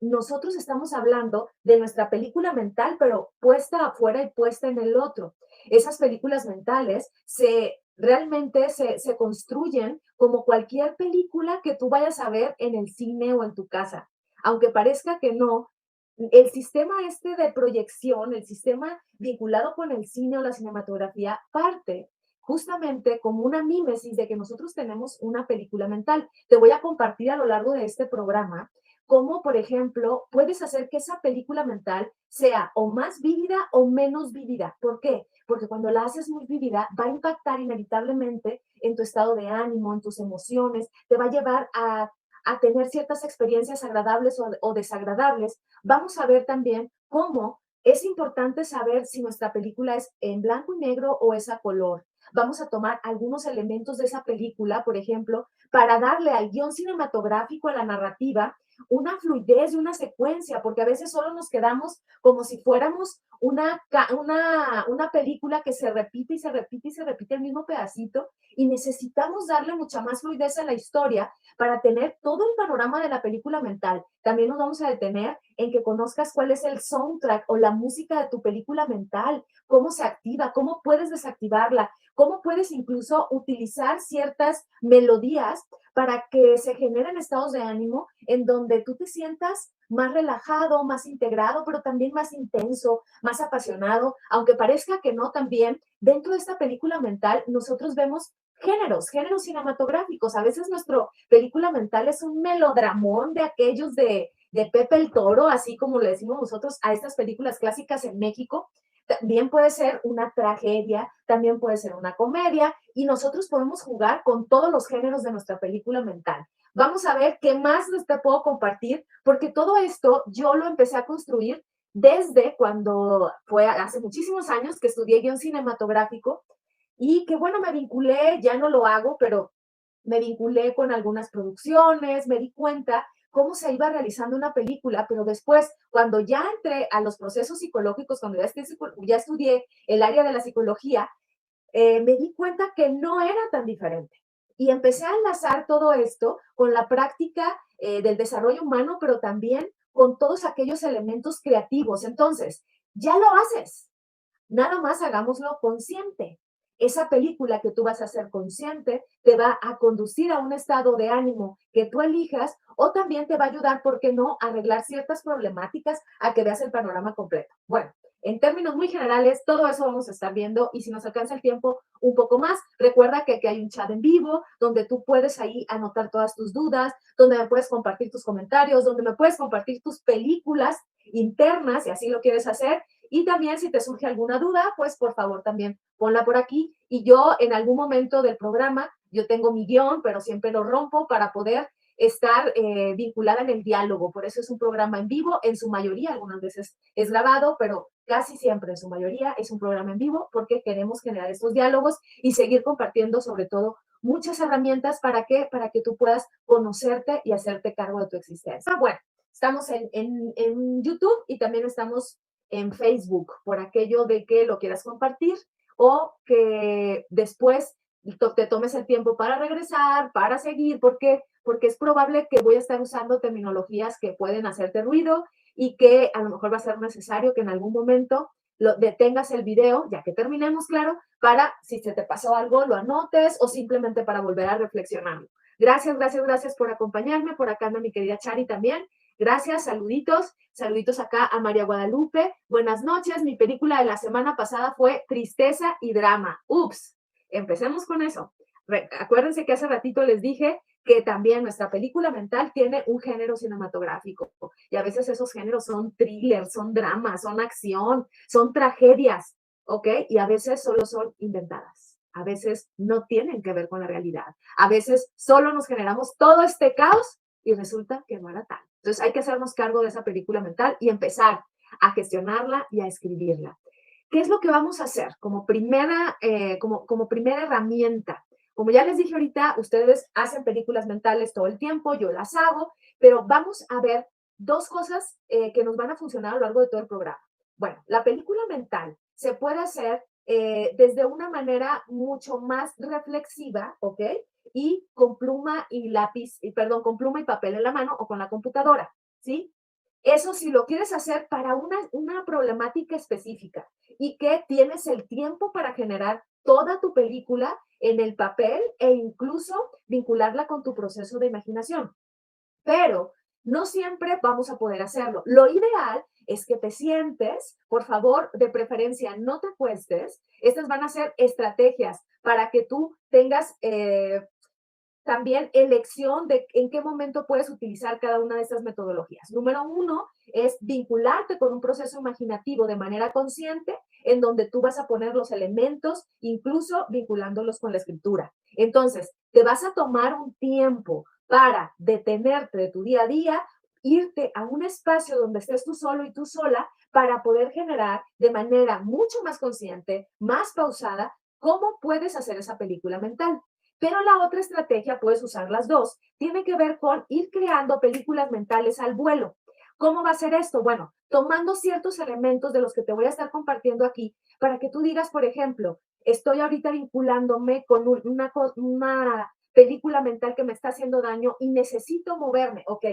nosotros estamos hablando de nuestra película mental, pero puesta afuera y puesta en el otro. Esas películas mentales realmente se construyen como cualquier película que tú vayas a ver en el cine o en tu casa. Aunque parezca que no, el sistema este de proyección, el sistema vinculado con el cine o la cinematografía, parte justamente como una mímesis de que nosotros tenemos una película mental. Te voy a compartir a lo largo de este programa cómo, por ejemplo, puedes hacer que esa película mental sea o más vívida o menos vívida. ¿Por qué? Porque cuando la haces muy vívida, va a impactar inevitablemente en tu estado de ánimo, en tus emociones, te va a llevar a tener ciertas experiencias agradables o desagradables. Vamos a ver también cómo es importante saber si nuestra película es en blanco y negro o es a color. Vamos a tomar algunos elementos de esa película, por ejemplo, para darle al guión cinematográfico, a la narrativa, una fluidez y una secuencia, porque a veces solo nos quedamos como si fuéramos una película que se repite y se repite y se repite el mismo pedacito, y necesitamos darle mucha más fluidez a la historia para tener todo el panorama de la película mental. También nos vamos a detener en que conozcas cuál es el soundtrack o la música de tu película mental, cómo se activa, cómo puedes desactivarla, cómo puedes incluso utilizar ciertas melodías para que se generen estados de ánimo en donde tú te sientas más relajado, más integrado, pero también más intenso, más apasionado, aunque parezca que no también, dentro de esta película mental nosotros vemos géneros cinematográficos. A veces nuestra película mental es un melodramón de aquellos de Pepe el Toro, así como le decimos nosotros a estas películas clásicas en México. También puede ser una tragedia, también puede ser una comedia, y nosotros podemos jugar con todos los géneros de nuestra película mental. Vamos a ver qué más te puedo compartir, porque todo esto yo lo empecé a construir desde cuando fue hace muchísimos años que estudié guión cinematográfico y que bueno, me vinculé, ya no lo hago, pero me vinculé con algunas producciones, me di cuenta cómo se iba realizando una película, pero después, cuando ya entré a los procesos psicológicos, cuando ya estudié el área de la psicología, me di cuenta que no era tan diferente. Y empecé a enlazar todo esto con la práctica del desarrollo humano, pero también con todos aquellos elementos creativos. Entonces, ya lo haces, nada más hagámoslo consciente. Esa película que tú vas a hacer consciente te va a conducir a un estado de ánimo que tú elijas o también te va a ayudar, ¿por qué no?, a arreglar ciertas problemáticas, a que veas el panorama completo. Bueno, en términos muy generales, todo eso vamos a estar viendo y si nos alcanza el tiempo un poco más, recuerda que aquí hay un chat en vivo donde tú puedes ahí anotar todas tus dudas, donde me puedes compartir tus comentarios, donde me puedes compartir tus películas internas, si así lo quieres hacer, y también si te surge alguna duda, pues por favor también ponla por aquí y yo en algún momento del programa, yo tengo mi guión, pero siempre lo rompo para poder estar vinculada en el diálogo. Por eso es un programa en vivo, en su mayoría, algunas veces es grabado, pero casi siempre en su mayoría es un programa en vivo porque queremos generar estos diálogos y seguir compartiendo sobre todo muchas herramientas para que tú puedas conocerte y hacerte cargo de tu existencia. Bueno, estamos en YouTube y también estamos en Facebook, por aquello de que lo quieras compartir o que después te tomes el tiempo para regresar, para seguir, porque es probable que voy a estar usando terminologías que pueden hacerte ruido y que a lo mejor va a ser necesario que en algún momento detengas el video, ya que terminemos, claro, para si se te pasó algo, lo anotes o simplemente para volver a reflexionarlo. Gracias, gracias, gracias por acompañarme. Por acá anda mi querida Chari también. Gracias, saluditos, saluditos acá a María Guadalupe. Buenas noches, mi película de la semana pasada fue Tristeza y Drama. Ups, empecemos con eso. Acuérdense que hace ratito les dije que también nuestra película mental tiene un género cinematográfico y a veces esos géneros son thrillers, son dramas, son acción, son tragedias, ¿ok? Y a veces solo son inventadas. A veces no tienen que ver con la realidad. A veces solo nos generamos todo este caos y resulta que no era tal. Entonces hay que hacernos cargo de esa película mental y empezar a gestionarla y a escribirla. ¿Qué es lo que vamos a hacer como primera herramienta? Como ya les dije ahorita, ustedes hacen películas mentales todo el tiempo, yo las hago, pero vamos a ver dos cosas que nos van a funcionar a lo largo de todo el programa. Bueno, la película mental se puede hacer desde una manera mucho más reflexiva, ¿ok? Y con pluma y lápiz, perdón, con pluma y papel en la mano o con la computadora, ¿sí? Eso si lo quieres hacer para una problemática específica y que tienes el tiempo para generar toda tu película en el papel e incluso vincularla con tu proceso de imaginación. Pero no siempre vamos a poder hacerlo. Lo ideal es que te sientes, por favor, de preferencia, no te acuestes. Estas van a ser estrategias para que tú tengas también elección de en qué momento puedes utilizar cada una de estas metodologías. Número uno es vincularte con un proceso imaginativo de manera consciente, en donde tú vas a poner los elementos, incluso vinculándolos con la escritura. Entonces, te vas a tomar un tiempo para detenerte de tu día a día, irte a un espacio donde estés tú solo y tú sola para poder generar de manera mucho más consciente, más pausada, cómo puedes hacer esa película mental. Pero la otra estrategia, puedes usar las dos, tiene que ver con ir creando películas mentales al vuelo. ¿Cómo va a ser esto? Bueno, tomando ciertos elementos de los que te voy a estar compartiendo aquí, para que tú digas, por ejemplo, estoy ahorita vinculándome con una película mental que me está haciendo daño y necesito moverme. Ok,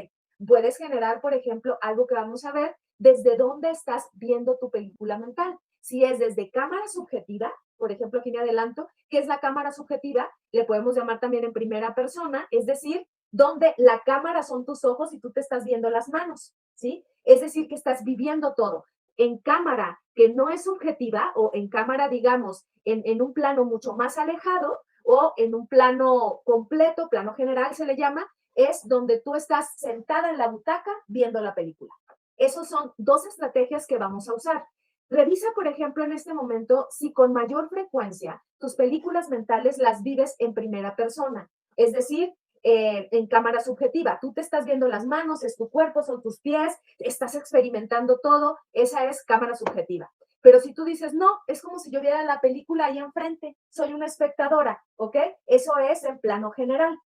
puedes generar, por ejemplo, algo que vamos a ver, desde dónde estás viendo tu película mental. Si es desde cámara subjetiva, por ejemplo, aquí me adelanto, ¿qué es la cámara subjetiva? Le podemos llamar también en primera persona, es decir, donde la cámara son tus ojos y tú te estás viendo las manos, ¿sí? Es decir, que estás viviendo todo. En cámara que no es subjetiva o en cámara, digamos, en un plano mucho más alejado o en un plano completo, plano general se le llama, es donde tú estás sentada en la butaca viendo la película. Esas son dos estrategias que vamos a usar. Revisa, por ejemplo, en este momento si con mayor frecuencia tus películas mentales las vives en primera persona, es decir, en cámara subjetiva. Tú te estás viendo las manos, es tu cuerpo, son tus pies, estás experimentando todo, esa es cámara subjetiva. Pero si tú dices, no, es como si yo viera la película ahí enfrente, soy una espectadora, ¿ok? Eso es en plano general.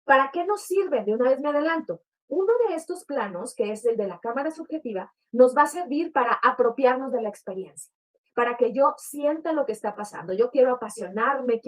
¿Para qué nos sirve? De una vez me adelanto. Uno de estos planos, que es el de la cámara subjetiva, nos va a servir para apropiarnos de la experiencia, para que yo sienta lo que está pasando. Yo quiero apasionarme,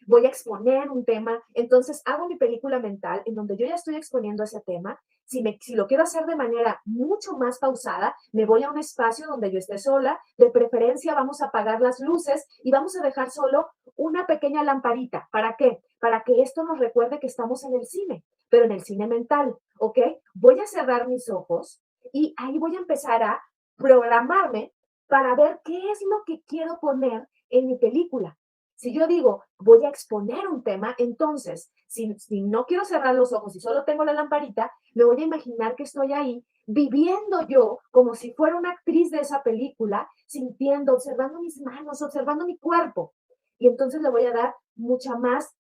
voy a exponer un tema, entonces hago mi película mental en donde yo ya estoy exponiendo ese tema. Si lo quiero hacer de manera mucho más pausada, me voy a un espacio donde yo esté sola, de preferencia vamos a apagar las luces y vamos a dejar solo una pequeña lamparita. ¿Para qué? Para que esto nos recuerde que estamos en el cine, pero en el cine mental, ¿ok? Voy a cerrar mis ojos y ahí voy a empezar a programarme para ver qué es lo que quiero poner en mi película. Si yo digo, voy a exponer un tema, entonces, si no quiero cerrar los ojos y solo tengo la lamparita, me voy a imaginar que estoy ahí viviendo yo como si fuera una actriz de esa película, sintiendo, observando mis manos, observando mi cuerpo. Y entonces le voy a dar mucha más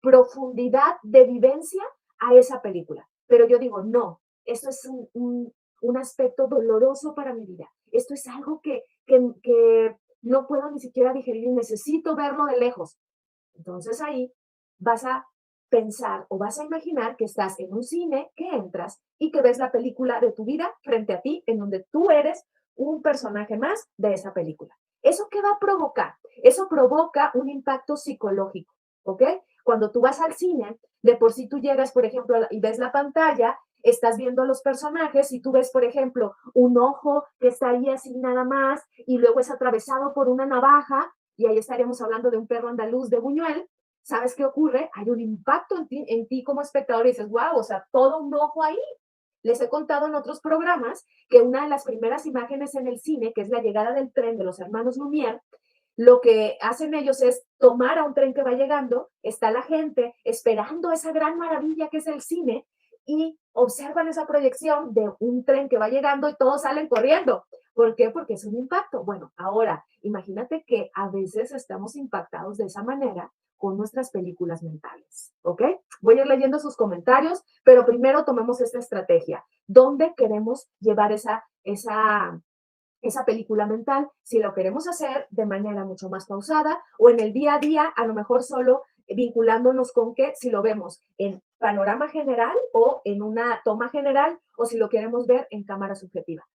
profundidad de vivencia a esa película. Pero yo digo, no, esto es un aspecto doloroso para mi vida. Esto es algo que no puedo ni siquiera digerir y necesito verlo de lejos. Entonces ahí vas a pensar o vas a imaginar que estás en un cine, que entras y que ves la película de tu vida frente a ti, en donde tú eres un personaje más de esa película. ¿Eso qué va a provocar? Eso provoca un impacto psicológico, ¿ok? Cuando tú vas al cine, de por sí tú llegas, por ejemplo, y ves la pantalla, estás viendo a los personajes y tú ves, por ejemplo, un ojo que está ahí así nada más y luego es atravesado por una navaja y ahí estaríamos hablando de un perro andaluz de Buñuel. ¿Sabes qué ocurre? Hay un impacto en ti como espectador y dices, wow, o sea, todo un ojo ahí. Les he contado en otros programas que una de las primeras imágenes en el cine, que es la llegada del tren de los hermanos Lumière, lo que hacen ellos es tomar a un tren que va llegando, está la gente esperando esa gran maravilla que es el cine y observan esa proyección de un tren que va llegando y todos salen corriendo. ¿Por qué? Porque es un impacto. Bueno, ahora, imagínate que a veces estamos impactados de esa manera con nuestras películas mentales, ¿ok? Voy a ir leyendo sus comentarios, pero primero tomemos esta estrategia. ¿Dónde queremos llevar esa película mental, si lo queremos hacer de manera mucho más pausada o en el día a día, a lo mejor solo vinculándonos con que si lo vemos en panorama general o en una toma general o si lo queremos ver en cámara subjetiva.